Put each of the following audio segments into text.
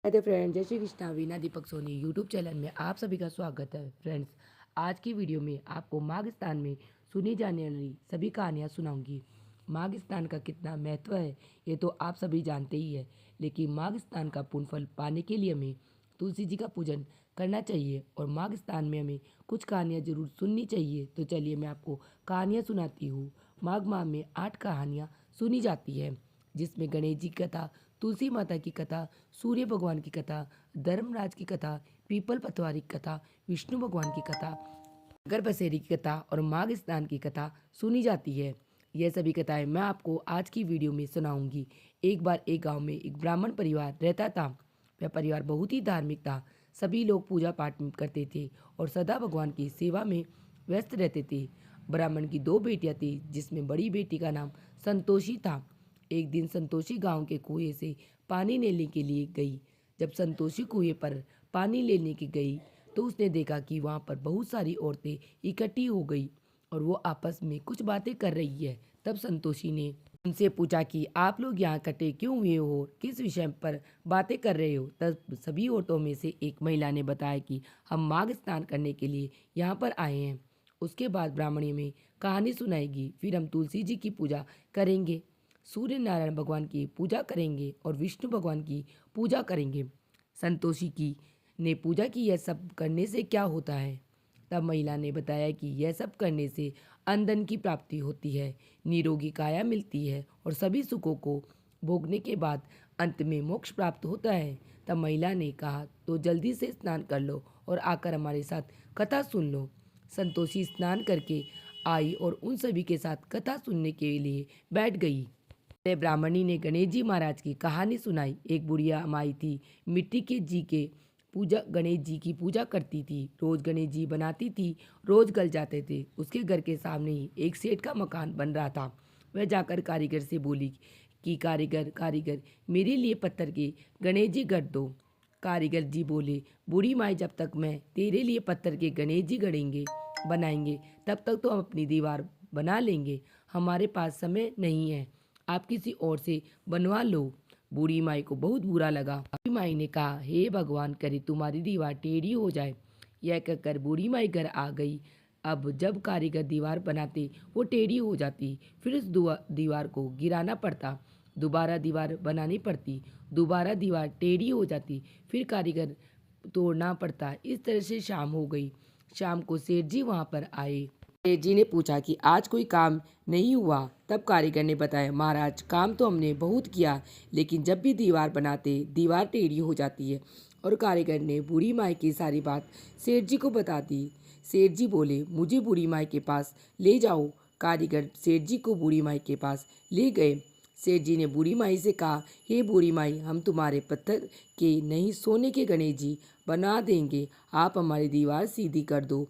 नमस्ते फ्रेंड्स, जय Shri Krishna. Veena Deepak Soni YouTube channel में आप सभी का स्वागत है। फ्रेंड्स, आज की वीडियो में आपको माघ स्नान में सुनी जाने वाली सभी कहानियाँ सुनाऊंगी। माघ स्नान का कितना महत्व है ये तो आप सभी जानते ही है, लेकिन माघ स्नान का पुण्य फल पाने के लिए हमें तुलसी जी का पूजन करना चाहिए और माघ स्नान में हमें कुछ कहानियाँ जरूर सुननी चाहिए। तो चलिए मैं आपको कहानियाँ सुनाती हूँ। माघ माह में 8 कहानियाँ सुनी जाती है, जिसमें गणेश जी की कथा, तुलसी माता की कथा, सूर्य भगवान की कथा, धर्मराज की कथा, पीपल पतवारी की कथा, विष्णु भगवान की कथा, गर्भ बसेरी की कथा और माघ स्नान की कथा सुनी जाती है। यह सभी कथाएं मैं आपको आज की वीडियो में सुनाऊंगी। एक बार एक गांव में एक ब्राह्मण परिवार रहता था। वह परिवार बहुत ही धार्मिक था। सभी लोग पूजा पाठ करते थे और सदा भगवान की सेवा में व्यस्त रहते थे। ब्राह्मण की 2 बेटियां थी, जिसमें बड़ी बेटी का नाम संतोषी था। एक दिन संतोषी गांव के कुएं से पानी लेने के लिए गई। जब संतोषी कुएं पर पानी लेने की गई तो उसने देखा कि वहां पर बहुत सारी औरतें इकट्ठी हो गई और वो आपस में कुछ बातें कर रही है। तब संतोषी ने उनसे पूछा कि आप लोग यहाँ इकट्ठे क्यों हुए हो, किस विषय पर बातें कर रहे हो। तब सभी औरतों में से एक महिला ने बताया कि हम माघ स्नान करने के लिए यहाँ पर आए हैं। उसके बाद ब्राह्मणी में कहानी सुनाएगी, फिर हम तुलसी जी की पूजा करेंगे, सूर्य नारायण भगवान की पूजा करेंगे और विष्णु भगवान की पूजा करेंगे। संतोषी की ने पूजा की यह सब करने से क्या होता है। तब महिला ने बताया कि यह सब करने से अंधन की प्राप्ति होती है, निरोगी काया मिलती है और सभी सुखों को भोगने के बाद अंत में मोक्ष प्राप्त होता है। तब महिला ने कहा, तो जल्दी से स्नान कर लो और आकर हमारे साथ कथा सुन लो। संतोषी स्नान करके आई और उन सभी के साथ कथा सुनने के लिए बैठ गई। ब्राह्मणी ने गणेश जी महाराज की कहानी सुनाई। एक बुढ़िया माई थी, मिट्टी के जी के पूजा गणेश जी की पूजा करती थी। रोज गणेश जी बनाती थी, रोज गल जाते थे। उसके घर के सामने ही एक सेठ का मकान बन रहा था। वह जाकर कारीगर से बोली कि कारीगर कारीगर, मेरे लिए पत्थर के गणेश जी गढ़ दो। कारीगर जी बोले, बूढ़ी माई, जब तक मैं तेरे लिए पत्थर के गणेश जी गढ़ेंगे बनाएंगे तब तक तो हम अपनी दीवार बना लेंगे। हमारे पास समय नहीं है, आप किसी और से बनवा लो। बूढ़ी माई को बहुत बुरा लगा। बूढ़ी माई ने कहा, हे भगवान, करे तुम्हारी दीवार टेढ़ी हो जाए। यह कहकर बूढ़ी माई घर आ गई। अब जब कारीगर दीवार बनाते वो टेढ़ी हो जाती, फिर उस दीवार को गिराना पड़ता, दोबारा दीवार बनानी पड़ती, दोबारा दीवार टेढ़ी हो जाती, फिर कारीगर तोड़ना पड़ता। इस तरह से शाम हो गई। शाम को सेठ जी वहाँ पर आए। सेठ जी ने पूछा कि आज कोई काम नहीं हुआ। तब कारीगर ने बताया, महाराज, काम तो हमने बहुत किया, लेकिन जब भी दीवार बनाते दीवार टेढ़ी हो जाती है। और कारीगर ने बूढ़ी माई की सारी बात सेठ जी को बता दी। सेठ जी बोले, मुझे बूढ़ी माई के पास ले जाओ। कारीगर सेठ जी को बूढ़ी माई के पास ले गए। सेठ जी ने बूढ़ी माई से कहा, हे बूढ़ी माई, हम तुम्हारे पत्थर के नहीं सोने के गणेश जी बना देंगे, आप हमारी दीवार सीधी कर दो।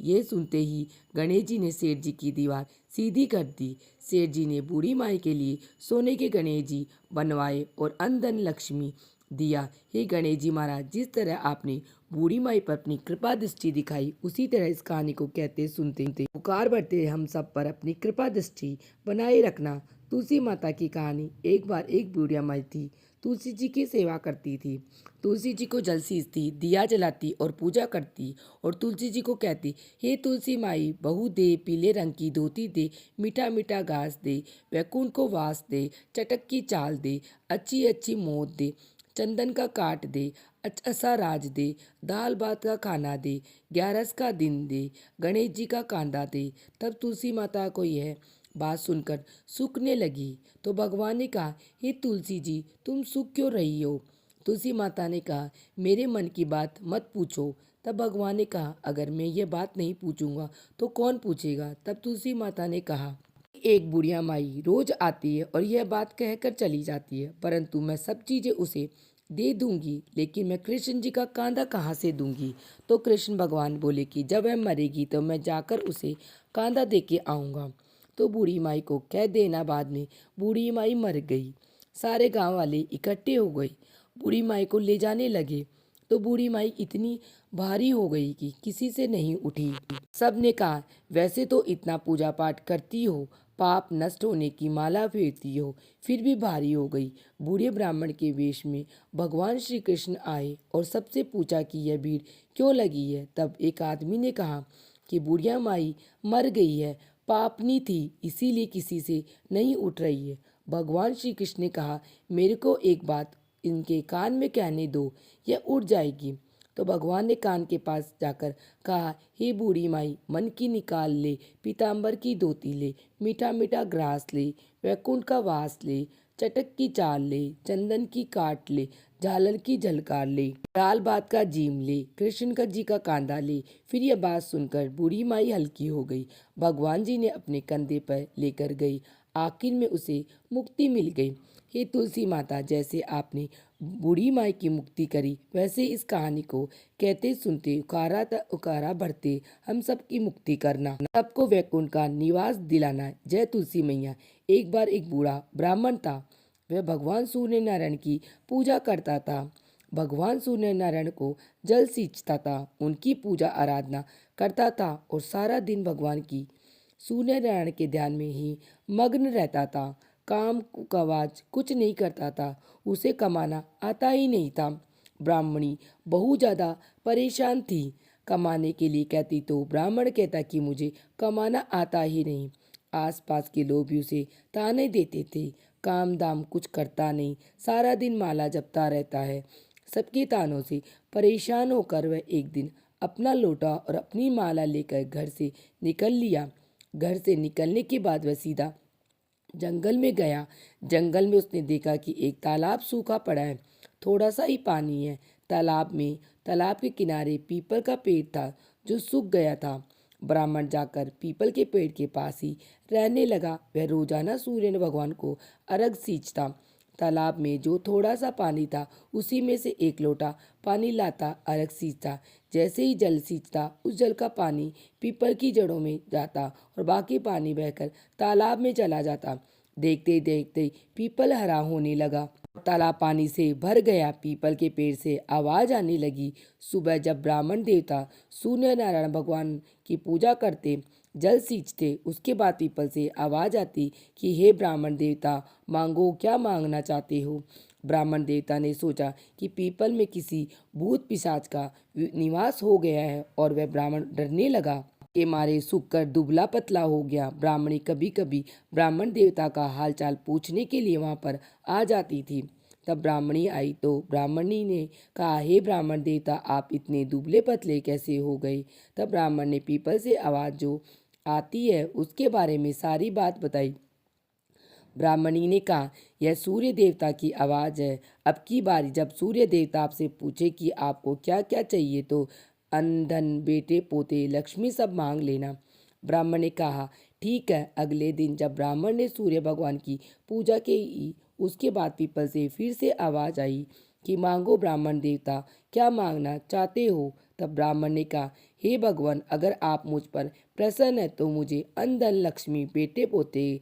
ये सुनते ही गणेश जी ने सेठ जी की दीवार सीधी कर दी। सेठ जी ने बूढ़ी माई के लिए सोने के गणेश जी बनवाए और अंधन लक्ष्मी दिया। हे गणेश जी महाराज, जिस तरह आपने बूढ़ी माई पर अपनी कृपा दृष्टि दिखाई, उसी तरह इस कहानी को कहते सुनते पुकार बढ़ते हम सब पर अपनी कृपा दृष्टि बनाए रखना। तुलसी माता की कहानी। एक बार एक बुढ़िया माई थी, तुलसी जी की सेवा करती थी। तुलसी जी को जल सींचती, दिया जलाती और पूजा करती और तुलसी जी को कहती, हे तुलसी माई, बहू दे, पीले रंग की धोती दे, मीठा मीठा घास दे, वैकुंठ को वास दे, चटक की चाल दे, अच्छी अच्छी मोद दे, चंदन का काट दे, अच्छा सा राज दे, दाल भात का खाना दे, 11 का दिन दे, गणेश जी का कांदा दे। तब तुलसी माता को यह बात सुनकर सूखने लगी। तो भगवान ने कहा, हे तुलसी जी, तुम सूख क्यों रही हो। तुलसी माता ने कहा, मेरे मन की बात मत पूछो। तब भगवान ने कहा, अगर मैं ये बात नहीं पूछूंगा तो कौन पूछेगा। तब तुलसी माता ने कहा, एक बुढ़िया माई रोज आती है और यह बात कहकर चली जाती है, परंतु मैं सब चीज़ें उसे दे दूंगी, लेकिन मैं कृष्ण जी का कांधा कहाँ से दूंगी। तो कृष्ण भगवान बोले कि जब वह मरेगी तो मैं जाकर उसे कांधा दे के आऊँगा। तो बूढ़ी माई को कह देना, बाद में बूढ़ी माई मर गई। सारे गांव वाले इकट्ठे हो गए, बूढ़ी माई को ले जाने लगे। तो बूढ़ी माई इतनी भारी हो गई कि किसी से नहीं उठी। सब ने कहा, वैसे तो इतना पूजा पाठ करती हो, पाप नष्ट होने की माला फेरती हो, फिर भी भारी हो गई। बूढ़े ब्राह्मण के वेश में भगवान श्री कृष्ण आए और सबसे पूछा कि यह भीड़ क्यों लगी है। तब एक आदमी ने कहा कि बुढ़िया माई मर गई है, पापनी थी, इसीलिए किसी से नहीं उठ रही है। भगवान श्री कृष्ण ने कहा, मेरे को एक बात इनके कान में कहने दो, यह उठ जाएगी। तो भगवान ने कान के पास जाकर कहा, हे बूढ़ी माई, मन की निकाल ले, पीताम्बर की धोती ले, मीठा मीठा ग्रास ले, वैकुंठ का वास ले, चटक की चाल ले, चंदन की काट ले, झालर की झलकार ले, दाल भात का जीम ले, कृष्ण का जी का कांदा ले। फिर यह बात सुनकर बूढ़ी माई हल्की हो गई। भगवान जी ने अपने कंधे पर लेकर गई। आखिर में उसे मुक्ति मिल गई। हे तुलसी माता, जैसे आपने बूढ़ी माई की मुक्ति करी, वैसे इस कहानी को कहते सुनते उकारा भरते हम सबकी मुक्ति करना, सबको वैकुंठ का निवास दिलाना। जय तुलसी मैया। एक बार एक बूढ़ा ब्राह्मण था। वह भगवान सूर्य नारायण की पूजा करता था। भगवान सूर्य नारायण को जल सींचता था, उनकी पूजा आराधना करता था और सारा दिन भगवान की सूर्य नारायण के ध्यान में ही मग्न रहता था। काम काज कुछ नहीं करता था, उसे कमाना आता ही नहीं था। ब्राह्मणी बहुत ज़्यादा परेशान थी। कमाने के लिए कहती तो ब्राह्मण कहता कि मुझे कमाना आता ही नहीं। आसपास के लोग भी उसे ताने देते थे, काम दाम कुछ करता नहीं, सारा दिन माला जपता रहता है। सबके तानों से परेशान होकर वह एक दिन अपना लोटा और अपनी माला लेकर घर से निकल लिया। घर से निकलने के बाद वह सीधा जंगल में गया। जंगल में उसने देखा कि एक तालाब सूखा पड़ा है, थोड़ा सा ही पानी है। तालाब के किनारे पीपल का पेड़ था जो सूख गया था। ब्राह्मण जाकर पीपल के पेड़ के पास ही रहने लगा। वह रोजाना सूर्य भगवान को अर्घ सींचता। तालाब में जो थोड़ा सा पानी था, उसी में से एक लोटा पानी लाता, अर्घ सींचता। जैसे ही जल सींचता, उस जल का पानी पीपल की जड़ों में जाता और बाकी पानी बहकर तालाब में चला जाता। देखते देखते पीपल हरा होने लगा। तालाब पानी से भर गया। पीपल के पेड़ से आवाज आने लगी। सुबह जब ब्राह्मण देवता सूर्य नारायण भगवान की पूजा करते, जल सींचते, उसके बाद पीपल से आवाज आती कि हे ब्राह्मण देवता, मांगो, क्या मांगना चाहते हो। ब्राह्मण देवता ने सोचा कि पीपल में किसी भूत पिशाच का निवास हो गया है और वह ब्राह्मण डरने लगा के मारे सूखकर दुबला पतला हो गया। ब्राह्मणी कभी कभी ब्राह्मण देवता का हालचाल पूछने के लिए वहां पर आ जाती थी। तब ब्राह्मणी आई तो ब्राह्मणी ने कहा, हे ब्राह्मण देवता, आप इतने दुबले पतले कैसे हो गए। तब ब्राह्मण ने पीपल से आवाज़ जो आती है उसके बारे में सारी बात बताई। ब्राह्मणी ने कहा, यह सूर्य देवता की आवाज़ है। अब की बारी जब सूर्य देवता आपसे पूछे कि आपको क्या क्या चाहिए तो अन्न धन बेटे पोते लक्ष्मी सब मांग लेना। ब्राह्मण ने कहा, ठीक है। अगले दिन जब ब्राह्मण ने सूर्य भगवान की पूजा की, उसके बाद पीपल से फिर से आवाज़ आई कि मांगो ब्राह्मण देवता, क्या मांगना चाहते हो। तब ब्राह्मण ने कहा, हे भगवान, अगर आप मुझ पर प्रसन्न है तो मुझे अन्न धन लक्ष्मी बेटे पोते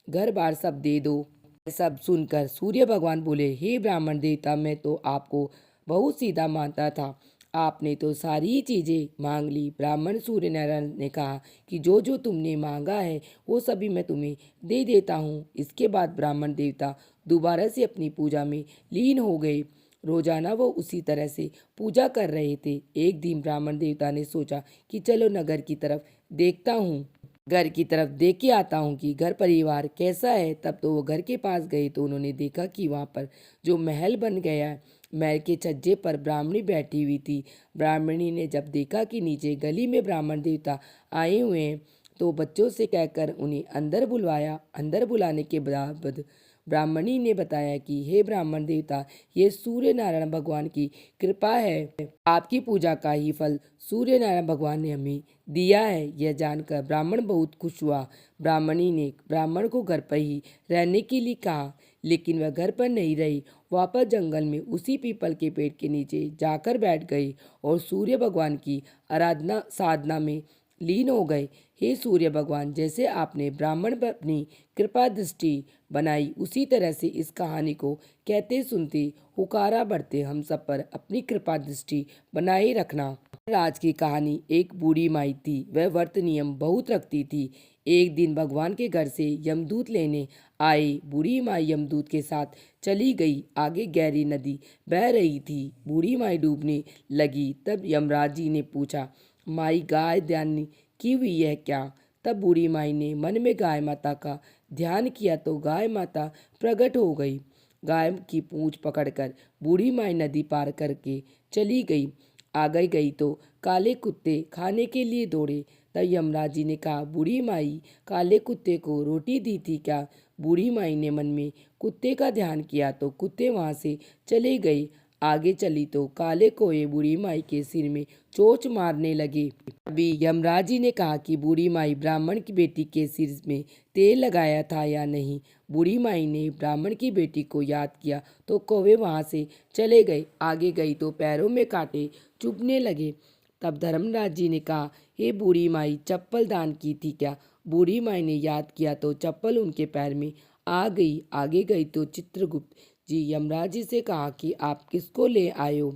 घर बार सब दे दो। सब सुनकर सूर्य भगवान बोले, हे ब्राह्मण देवता, मैं तो आपको बहुत सीधा मानता था, आपने तो सारी चीज़ें मांग ली। ब्राह्मण सूर्य नारायण ने कहा कि जो जो तुमने मांगा है वो सभी मैं तुम्हें दे देता हूँ। इसके बाद ब्राह्मण देवता दोबारा से अपनी पूजा में लीन हो गए। रोजाना वो उसी तरह से पूजा कर रहे थे। एक दिन ब्राह्मण देवता ने सोचा कि चलो नगर की तरफ देखता हूँ, घर की तरफ देख के आता हूँ कि घर परिवार कैसा है। तब तो वो घर के पास गए तो उन्होंने देखा कि वहाँ पर जो महल बन गया है, महल के छज्जे पर ब्राह्मणी बैठी हुई थी। ब्राह्मणी ने जब देखा कि नीचे गली में ब्राह्मण देवता आए हुए हैं तो बच्चों से कहकर उन्हें अंदर बुलवाया। अंदर बुलाने के बाद ब्राह्मणी ने बताया कि हे ब्राह्मण देवता, ये सूर्य नारायण भगवान की कृपा है, आपकी पूजा का ही फल सूर्य नारायण भगवान ने हमें दिया है। यह जानकर ब्राह्मण बहुत खुश हुआ। ब्राह्मणी ने ब्राह्मण को घर पर ही रहने के लिए कहा, लेकिन वह घर पर नहीं रही। वापस जंगल में उसी पीपल के पेड़ के नीचे जाकर बैठ गई और सूर्य भगवान की आराधना साधना में लीन हो गए। हे सूर्य भगवान, जैसे आपने ब्राह्मण पर अपनी कृपा दृष्टि बनाई, उसी तरह से इस कहानी को कहते सुनते हुकारा बढ़ते हम सब पर अपनी कृपा दृष्टि बनाए रखना। राज की कहानी। एक बूढ़ी माई थी, वह व्रत नियम बहुत रखती थी। एक दिन भगवान के घर से यमदूत लेने आए। बूढ़ी माई यमदूत के साथ चली गई। आगे गहरी नदी बह रही थी। बूढ़ी माई डूबने लगी। तब यमराज जी ने पूछा, माई गाय ध्यान की हुई है क्या? तब बूढ़ी माई ने मन में गाय माता का ध्यान किया तो गाय माता प्रकट हो गई। गाय की पूंछ पकड़कर बूढ़ी माई नदी पार करके चली गई। आगे गई तो काले कुत्ते खाने के लिए दौड़े। तब यमराज जी ने कहा, बूढ़ी माई, काले कुत्ते को रोटी दी थी क्या? बूढ़ी माई ने मन में कुत्ते का ध्यान किया तो कुत्ते वहां से चले गए। आगे चली तो काले कोए बूढ़ी माई के सिर में चोंच मारने लगे। अभी यमराज जी ने कहा कि बूढ़ी माई ब्राह्मण की बेटी के सिर में तेल लगाया था या नहीं। बूढ़ी माई ने ब्राह्मण की बेटी को याद किया तो कौवे वहां से चले गए। आगे गई तो पैरों में कांटे चुभने लगे। तब धर्मराज जी ने कहा, हे बूढ़ी माई, चप्पल दान की थी क्या? बूढ़ी माई ने याद किया तो चप्पल उनके पैर में आ गई। आगे गई तो चित्रगुप्त जी यमराज जी से कहा कि आप किसको ले आए हो?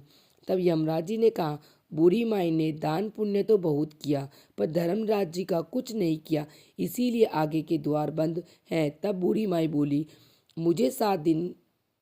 तब यमराज जी ने कहा, बूढ़ी माई ने दान पुण्य तो बहुत किया, पर धर्मराज जी का कुछ नहीं किया, इसीलिए आगे के द्वार बंद हैं। तब बूढ़ी माई बोली, मुझे 7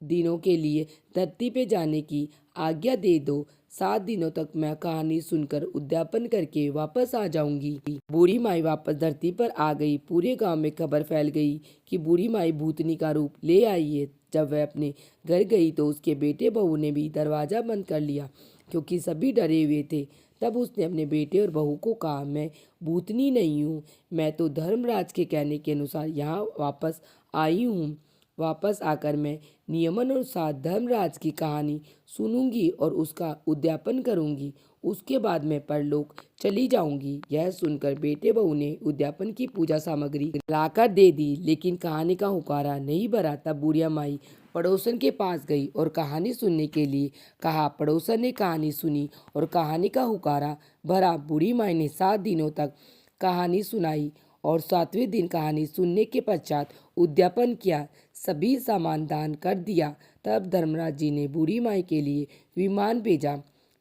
दिनों के लिए धरती पे जाने की आज्ञा दे दो। 7 दिनों तक मैं कहानी सुनकर उद्यापन करके वापस आ जाऊंगी। बूढ़ी माई वापस धरती पर आ गई। पूरे गांव में खबर फैल गई कि बूढ़ी माई भूतनी का रूप ले आई है। जब वह अपने घर गई तो उसके बेटे बहू ने भी दरवाजा बंद कर लिया, क्योंकि सभी डरे हुए थे। तब उसने अपने बेटे और बहू को कहा, मैं भूतनी नहीं हूँ, मैं तो धर्मराज के कहने के अनुसार यहाँ वापस आई हूँ। वापस आकर मैं नियमानुसार धर्मराज की कहानी सुनूंगी और उसका उद्यापन करूंगी। उसके बाद मैं परलोक चली जाऊंगी। यह सुनकर बेटे बहू ने उद्यापन की पूजा सामग्री लाकर दे दी, लेकिन कहानी का हुकारा नहीं भरा। तब बुढ़िया माई पड़ोसन के पास गई और कहानी सुनने के लिए कहा। पड़ोसन ने कहानी सुनी और कहानी का हुकारा भरा। बूढ़ी माई ने 7 दिनों तक कहानी सुनाई और 7वें दिन कहानी सुनने के पश्चात उद्यापन किया, सभी सामान दान कर दिया। तब धर्मराज जी ने बूढ़ी माई के लिए विमान भेजा।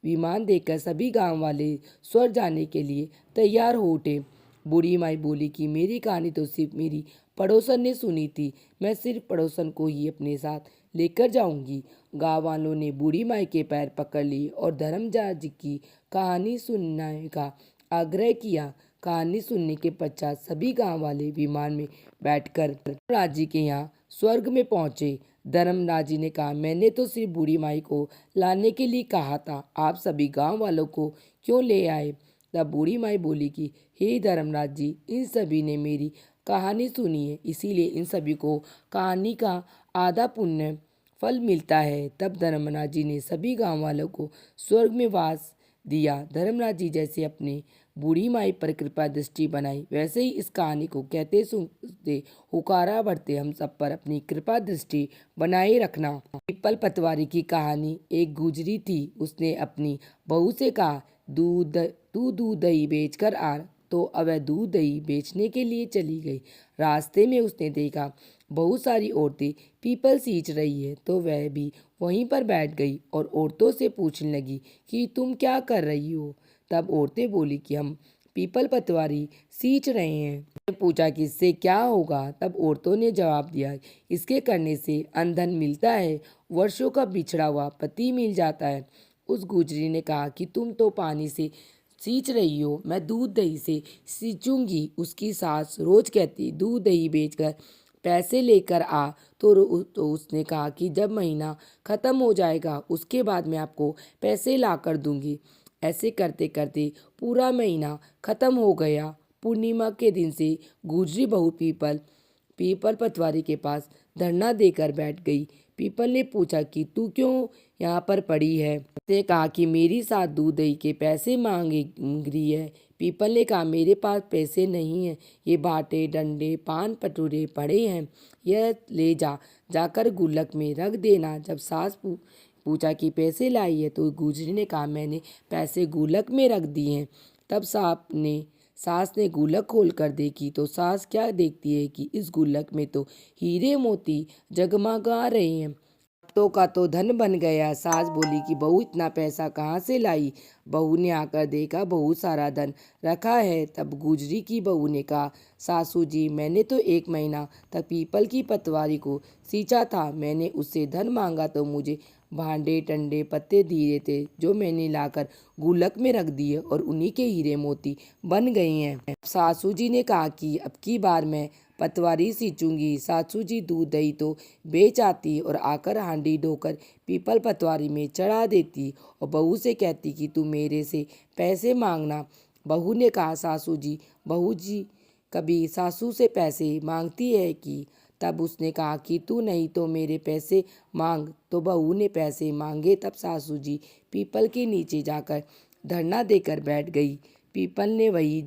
विमान देखकर सभी गांव वाले स्वर्ग जाने के लिए तैयार हो उठे। बूढ़ी माई बोली कि मेरी कहानी तो सिर्फ मेरी पड़ोसन ने सुनी थी, मैं सिर्फ पड़ोसन को ही अपने साथ लेकर जाऊंगी। गांव वालों ने बूढ़ी माई के पैर पकड़ लिए और धर्मराज जी की कहानी सुनने का आग्रह किया। कहानी सुनने के पश्चात सभी गांव वाले विमान में बैठकर धर्मराज जी के यहाँ स्वर्ग में पहुंचे। धर्मराज जी ने कहा, मैंने तो सिर्फ बूढ़ी माई को लाने के लिए कहा था, आप सभी गांव वालों को क्यों ले आए? तब बूढ़ी माई बोली कि हे धर्मराज जी, इन सभी ने मेरी कहानी सुनी है, इसीलिए इन सभी को कहानी का आधा पुण्य फल मिलता है। तब धर्मराज जी ने सभी गांव वालों को स्वर्ग में वास दिया। धर्मराज जी जैसे अपने बूढ़ी माई पर कृपा दृष्टि बनाई, वैसे ही इस कहानी को कहते सुनते हुकारा बढ़ते हम सब पर अपनी कृपा दृष्टि बनाए रखना। पीपल पतवारी की कहानी। एक गुजरी थी, उसने अपनी बहू से कहा, तू दूध दही बेच कर आ। तो अब वह दूध दही बेचने के लिए चली गई। रास्ते में उसने देखा बहुत सारी औरतें पीपल सींच रही है, तो वह भी वहीं पर बैठ गई और औरतों से पूछने लगी कि तुम क्या कर रही हो? तब औरतें बोली कि हम पीपल पतवारी सींच रहे हैं। मैंने पूछा कि इससे क्या होगा? तब औरतों ने जवाब दिया, इसके करने से अंधन मिलता है, वर्षों का बिछड़ा हुआ पति मिल जाता है। उस गुजरी ने कहा कि तुम तो पानी से सींच रही हो, मैं दूध दही से सींचूंगी। उसकी सास रोज कहती, दूध दही बेचकर पैसे लेकर आ। तो उसने कहा कि जब महीना खत्म हो जाएगा उसके बाद मैं आपको पैसे ला कर दूंगी। ऐसे करते करते पूरा महीना खत्म हो गया। पूर्णिमा के दिन से गुजरी बहू पीपल पतवारी के पास धरना देकर बैठ गई। पीपल ने पूछा कि तू क्यों यहाँ पर पड़ी है? उसने कहा कि मेरी साथ दूध दही के पैसे मांग रही है। पीपल ने कहा, मेरे पास पैसे नहीं हैं, ये बाटे डंडे पान पटूरे पड़े हैं, यह ले जाकर गुल्लक में रख देना। जब सास पूछा कि पैसे लाई है, तो गुजरी ने कहा, मैंने पैसे गुल्लक में रख दिए हैं। तब सास ने गुल्लक खोल कर देखी तो सास क्या देखती है कि इस गुल्लक में तो हीरे मोती जगमगा रहे हैं। तो का तो धन बन गया। सास बोली कि बहू इतना पैसा कहाँ से लाई। बहू ने आकर देखा बहुत सारा धन रखा है। तब गुजरी की बहू ने कहा, सासू जी मैंने तो 1 महीना तक पीपल की पतवारी को सींचा था। मैंने उससे धन मांगा तो मुझे भांडे टंडे पत्ते दिए थे, जो मैंने लाकर गुल्लक में रख दिए और उन्हीं के हीरे मोती बन गए हैं। सासू जी ने कहा कि अब की बार मैं पतवारी सींचूंगी। सासू जी दूध दही तो बेच आती और आकर हांडी ढोकर पीपल पतवारी में चढ़ा देती और बहू से कहती कि तू मेरे से पैसे मांगना। बहू ने कहा, सासू जी बहू जी कभी सासू से पैसे मांगती है कि? तब उसने कहा कि तू नहीं तो मेरे पैसे मांग। तो बहू ने पैसे मांगे। तब सासू जी पीपल के नीचे जाकर धरना देकर बैठ गई। पीपल ने वही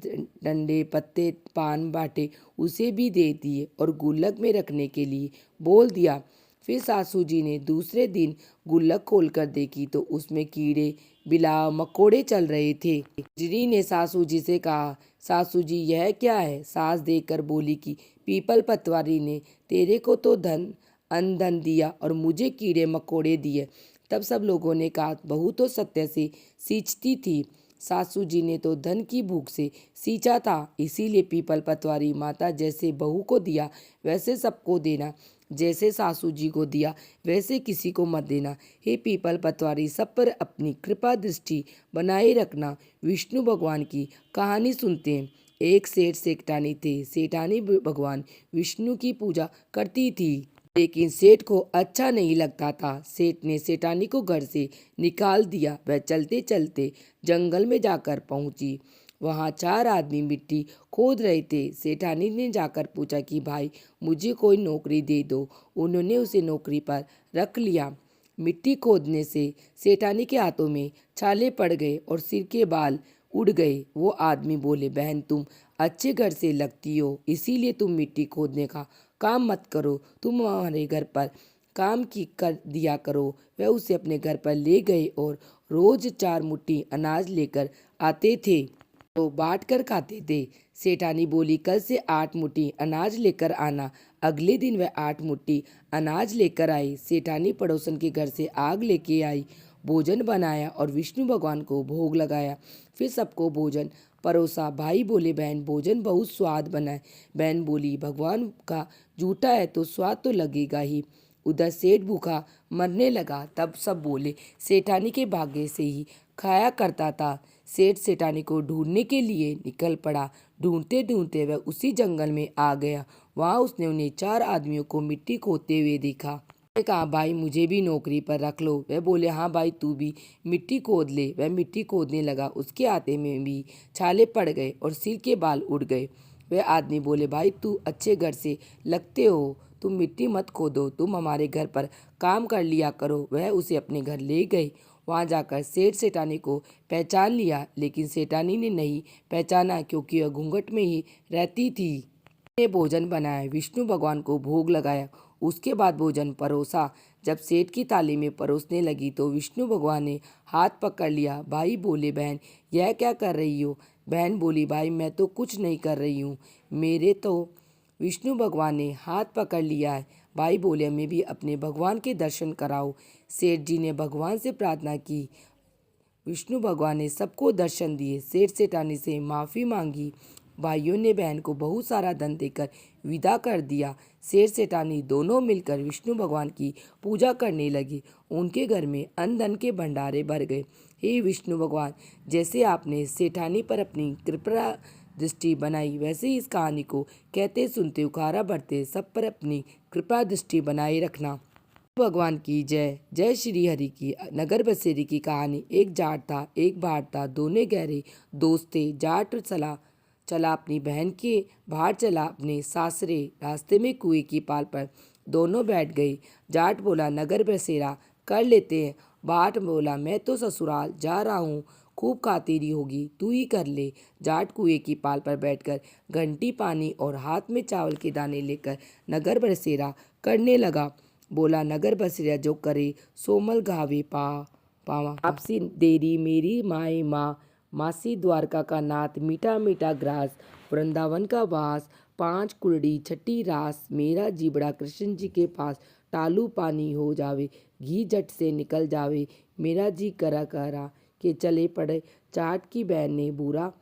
डंडे पत्ते पान बाटे उसे भी दे दिए और गुल्लक में रखने के लिए बोल दिया। फिर सासू जी ने दूसरे दिन गुल्लक खोलकर देखी तो उसमें कीड़े बिलाव मकोड़े चल रहे थे। गुजरी ने सासू जी से कहा, सासू जी यह क्या है? सास देखकर बोली कि पीपल पतवारी ने तेरे को तो धन अनधन दिया और मुझे कीड़े मकोड़े दिए। तब सब लोगों ने कहा, बहू तो सत्य से सींचती थी। सासू जी ने तो धन की भूख से सींचा था, इसीलिए पीपल पतवारी माता जैसे बहू को दिया वैसे सबको देना, जैसे सासू जी को दिया वैसे किसी को मत देना। हे पीपल पतवारी सब पर अपनी कृपा दृष्टि बनाए रखना। विष्णु भगवान की कहानी सुनते हैं। एक सेठ सेठानी थे। सेठानी भगवान विष्णु की पूजा करती थी, लेकिन सेठ को अच्छा नहीं लगता था। सेठ ने सेठानी को घर से निकाल दिया। वह चलते चलते जंगल में जाकर पहुंची। वहां 4 आदमी मिट्टी खोद रहे थे। सेठानी ने जाकर पूछा कि भाई मुझे कोई नौकरी दे दो। उन्होंने उसे नौकरी पर रख लिया। मिट्टी खोदने से सेठानी के हाथों में छाले पड़ गए और सिर के बाल उड़ गए। वो आदमी बोले, बहन तुम अच्छे घर से लगती हो, इसीलिए तुम मिट्टी खोदने का काम मत करो, तुम हमारे घर पर काम की कर दिया करो। वह उसे अपने घर पर ले गए और रोज 4 मुट्ठी अनाज लेकर आते थे तो बांट कर खाते थे। सेठानी बोली, कल से 8 मुट्ठी अनाज लेकर आना। अगले दिन वह 8 मुट्ठी अनाज लेकर आई। सेठानी पड़ोसन के घर से आग लेके आई, भोजन बनाया और विष्णु भगवान को भोग लगाया। फिर सबको भोजन परोसा। भाई बोले, बहन भोजन बहुत स्वाद बना है। बहन बोली, भगवान का झूठा है तो स्वाद तो लगेगा ही। उधर सेठ भूखा मरने लगा। तब सब बोले, सेठानी के भाग्य से ही खाया करता था। सेठ सेठानी को ढूंढने के लिए निकल पड़ा। ढूंढते ढूंढते वह उसी जंगल में आ गया। वहां उसने उन्हें 4 आदमियों को मिट्टी खोदते हुए देखा। उसने कहा, भाई मुझे भी नौकरी पर रख लो। वह बोले, हाँ भाई तू भी मिट्टी खोद ले। वह मिट्टी खोदने लगा। उसके हाथे में भी छाले पड़ गए और सिर के बाल उड़ गए। वह आदमी बोले, भाई तू अच्छे घर से लगते हो, तुम मिट्टी मत खोदो, तुम हमारे घर पर काम कर लिया करो। वह उसे अपने घर ले गए। वहां जाकर सेठ सेठानी को पहचान लिया, लेकिन सेठानी ने नहीं पहचाना क्योंकि वह घूंघट में ही रहती थी। ने भोजन बनाया, विष्णु भगवान को भोग लगाया। उसके बाद भोजन परोसा। जब सेठ की थाली में परोसने लगी तो विष्णु भगवान ने हाथ पकड़ लिया। भाई बोले, बहन यह क्या कर रही हो? बहन बोली, भाई मैं तो कुछ नहीं कर रही हूँ, मेरे तो विष्णु भगवान ने हाथ पकड़ लिया है। भाई बोले, हमें भी अपने भगवान के दर्शन कराओ। सेठ जी ने भगवान से प्रार्थना की। विष्णु भगवान ने सबको दर्शन दिए। सेठ सेठानी से माफ़ी मांगी। भाइयों ने बहन को बहुत सारा धन देकर विदा कर दिया। सेठ सेठानी दोनों मिलकर विष्णु भगवान की पूजा करने लगे। उनके घर में अन्न धन के भंडारे भर गए। हे विष्णु भगवान, जैसे आपने सेठानी पर अपनी कृपा दृष्टि बनाई, वैसे ही इस कहानी को कहते सुनते उखारा बढ़ते सब पर अपनी कृपा दृष्टि बनाए रखना। भगवान की जय। जय श्री हरि की। नगर बसेरी की कहानी। एक जाट था, एक भाट था, दोनों गहरे दोस्त थे। जाट चला अपनी बहन के भाट चला अपने सासरे। रास्ते में कुएं की पाल पर दोनों बैठ गए। जाट बोला, नगर बसेरा कर लेते हैं। भाट बोला, मैं तो ससुराल जा रहा हूँ, खूब खातिरी होगी, तू ही कर ले। जाट कुएं की पाल पर बैठकर घंटी पानी और हाथ में चावल के दाने लेकर नगर बसेरा करने लगा। बोला, नगर बसेरा जो करे सोमल गावे पावा। आपसी देरी मेरी माए माँ, मासी द्वारका का नाथ, मीठा मीठा ग्रास वृंदावन का वास, 5 कुलड़ी छठी रास, मेरा जीबड़ा कृष्ण जी के पास। टालू पानी हो जावे, घी झट से निकल जावे, मेरा जी करा करा के चले पड़े। चाट की बहन ने बूरा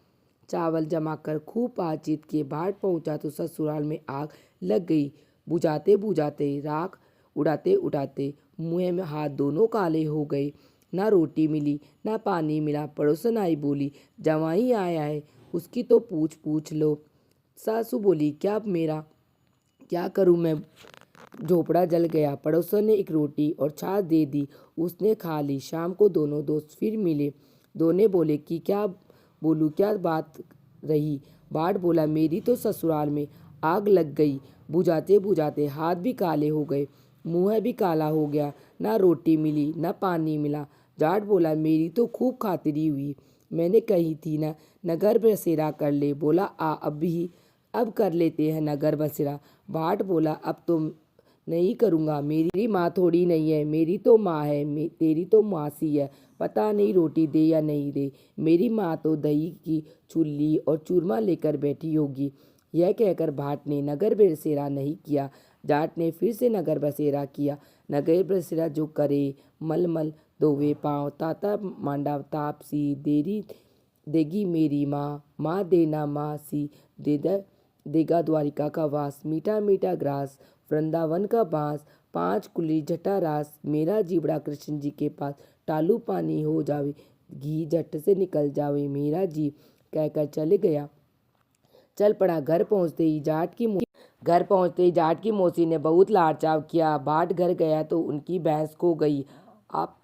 चावल जमाकर खूब बातचीत के बाट पहुंचा तो ससुराल में आग लग गई। बुझाते बुझाते राख उड़ाते उड़ाते मुँह में हाथ दोनों काले हो गए। ना रोटी मिली ना पानी मिला। पड़ोसन आई बोली, जवाई आया है, उसकी तो पूछ पूछ लो। सासू बोली, क्या करूं मैं, झोपड़ा जल गया। पड़ोसन ने एक रोटी और छाछ दे दी, उसने खा ली। शाम को दोनों दोस्त फिर मिले। दोनों बोले कि क्या बोलूं, क्या बात रही। बाट बोला, मेरी तो ससुराल में आग लग गई, बुझाते बुझाते हाथ भी काले हो गए, मुँह भी काला हो गया, ना रोटी मिली ना पानी मिला। जाट बोला, मेरी तो खूब खातिरी हुई, मैंने कही थी ना नगर बसेरा कर ले। बोला, अब कर लेते हैं नगर बसेरा। बाट बोला, अब तो नहीं करूँगा, मेरी माँ थोड़ी नहीं है, मेरी तो माँ है, तेरी तो मासी है, पता नहीं रोटी दे या नहीं दे। मेरी माँ तो दही की चुल्ली और चूरमा लेकर बैठी होगी। यह कहकर भाट ने नगर बसेरा नहीं किया। जाट ने फिर से नगर बसेरा किया। नगर बसेरा जो करे, मलमल दोवे पाँव, ताता मांडा तापसी, देरी देगी मेरी माँ, माँ देना माँ सी, देगा द्वारिका का वास, मीठा मीठा ग्रास वृंदावन का बांस, 5 कुली जटा रास, मेरा जीबड़ा कृष्ण जी के पास। टालू पानी हो जावे, घी झट से निकल जावे, मेरा जी कहकर चले गया। चल पड़ा। घर पहुँचते ही जाट की मौसी ने बहुत लाड़ चाव किया। बाट घर गया तो उनकी भैंस खो गई। आप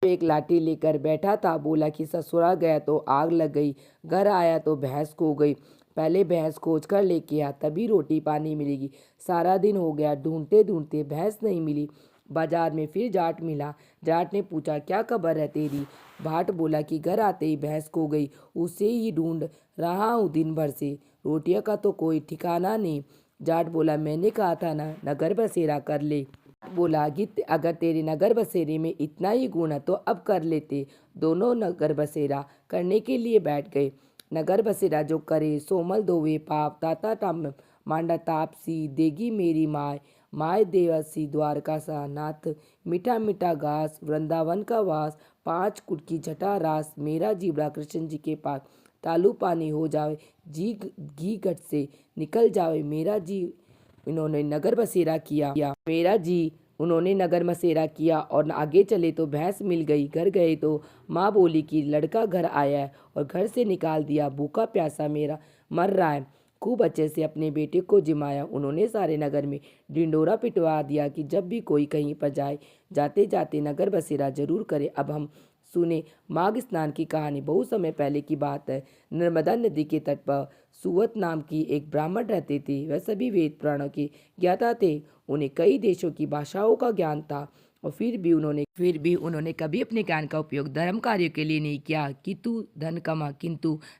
एक लाठी लेकर बैठा था, बोला कि ससुराल गया तो आग लग गई, घर आया तो भैंस खो गई। पहले भैंस खोज कर लेके आ, तभी रोटी पानी मिलेगी। सारा दिन हो गया, ढूंढते ढूंढते भैंस नहीं मिली। बाजार में फिर जाट मिला। जाट ने पूछा, क्या खबर है तेरी। भाट बोला कि घर आते ही भैंस खो गई, उसे ही ढूंढ रहा हूँ दिन भर से, रोटियां का तो कोई ठिकाना नहीं। जाट बोला, मैंने कहा था ना नगर बसेरा कर ले। बोला कि अगर तेरे नगर बसेरे में इतना ही गुण है तो अब कर लेते। दोनों नगर बसेरा करने के लिए बैठ गए। नगर बसेरा जो करे, सोमल दोवे पाप, ताता टाम मांडा तापसी, देगी मेरी माय, माय देवसी द्वारका सा नाथ, मीठा मीठा घास वृंदावन का वास, 5 कुटकी जटा रास, मेरा जीबड़ा कृष्ण जी के पास। तालू पानी हो जावे, घी घट से निकल जावे, मेरा जी इन्होंने नगर बसेरा किया। उन्होंने नगर बसेरा किया और आगे चले तो भैंस मिल गई। घर गए तो माँ बोली कि लड़का घर आया है और घर से निकाल दिया, भूखा प्यासा मेरा मर रहा है। खूब अच्छे से अपने बेटे को जिमाया। उन्होंने सारे नगर में ढिंडोरा पिटवा दिया कि जब भी कोई कहीं पर जाए, जाते जाते नगर बसेरा जरूर करे। अब हम सुने माघ स्नान की कहानी। बहुत समय पहले की बात है। नर्मदा नदी के तट पर सुवत नाम की एक ब्राह्मण रहते थे। वह सभी वेद पुराणों के ज्ञाता थे। उन्हें कई देशों की भाषाओं का ज्ञान था और फिर भी उन्होंने कभी अपने ज्ञान का उपयोग धर्म कार्यों के लिए नहीं किया। किंतु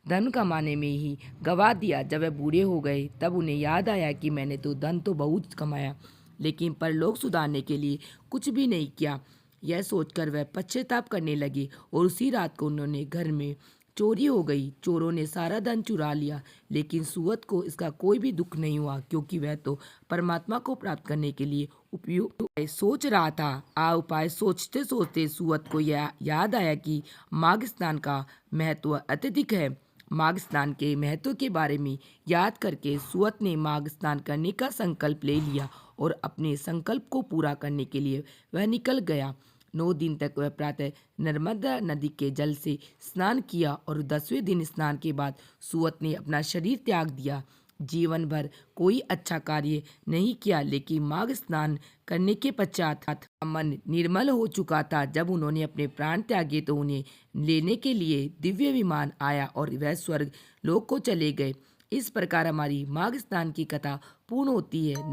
धन कमाने में ही गवा दिया। जब वह बूढ़े हो गए तब उन्हें याद आया कि मैंने तो धन तो बहुत कमाया, लेकिन परलोक सुधारने के लिए कुछ भी नहीं किया। यह सोचकर वह पश्चाताप करने लगे और उसी रात को उन्होंने घर में चोरी हो गई। चोरों ने सारा धन चुरा लिया, लेकिन सुवत को इसका कोई भी दुख नहीं हुआ, क्योंकि वह तो परमात्मा को प्राप्त करने के लिए उपयुक्त उपाय सोच रहा था। उपाय सोचते सोचते सुवत को यह याद आया कि माघ स्नान का महत्व अत्यधिक है। माघ स्नान के महत्व के बारे में याद करके सुवत ने माघ स्नान करने का संकल्प ले लिया और अपने संकल्प को पूरा करने के लिए वह निकल गया। 9 दिन तक वह प्रातः नर्मदा नदी के जल से स्नान किया और 10वें दिन स्नान के बाद सुवत ने अपना शरीर त्याग दिया। जीवन भर कोई अच्छा कार्य नहीं किया, लेकिन माघ स्नान करने के पश्चात मन निर्मल हो चुका था। जब उन्होंने अपने प्राण त्यागे तो उन्हें लेने के लिए दिव्य विमान आया और वह स्वर्ग लोक को चले गए। इस प्रकार हमारी माघ स्नान की कथा पूर्ण होती है।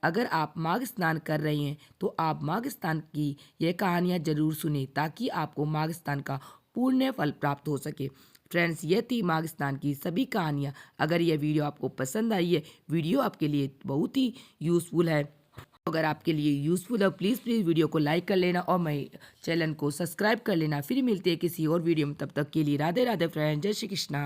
अगर आप माघ स्नान कर रहे हैं तो आप माघ स्नान की यह कहानियाँ जरूर सुने, ताकि आपको माघ स्नान का पूर्ण फल प्राप्त हो सके। फ्रेंड्स, ये थी माघ स्नान की सभी कहानियाँ। अगर यह वीडियो आपको पसंद आई है, वीडियो आपके लिए बहुत ही यूज़फुल है, अगर आपके लिए यूज़फुल हो प्लीज़ वीडियो को लाइक कर लेना और मैं चैनल को सब्सक्राइब कर लेना। फिर मिलते हैं किसी और वीडियो में, तब तक के लिए राधे राधे फ्रेंड, जय श्री कृष्णा।